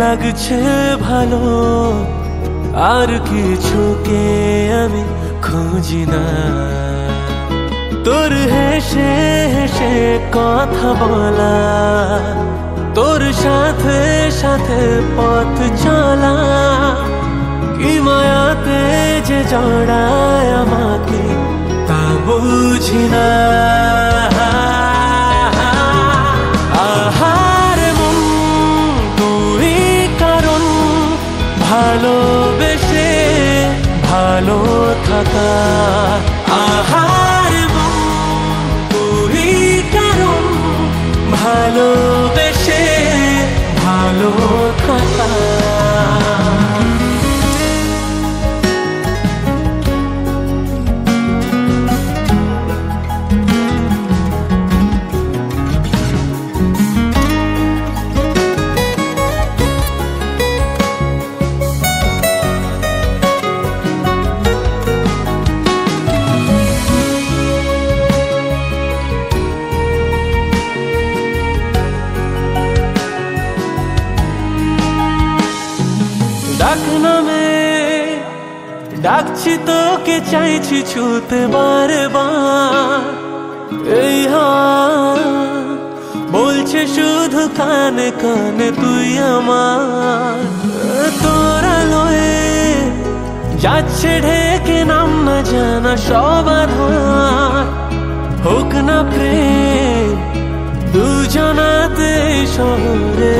লাগছে ভালো, আর কিছুকে আমি খুঁজি না। তোর হেসে হেসে কথা বলা, তোর সাথে সাথে পথ চলা, কি মায়াতে যে জড়ায় আমাকে তা বুঝি না। আহারে মন তুই কারণ ভালোবেসে ভালো থাকা। আহারে মন তুই কারণ ভালোবেসে ভালো থাকা। ডাক নামে ডাকছি তোকে, চাইছি ছুতে বারবার। এই বলছে শুধু কানে কানে তুই আমার। তোর আলোয় যাচ্ছে ঢেকে নাম না জানা সব আধার। হোক না প্রেম দুজনাতে শহরে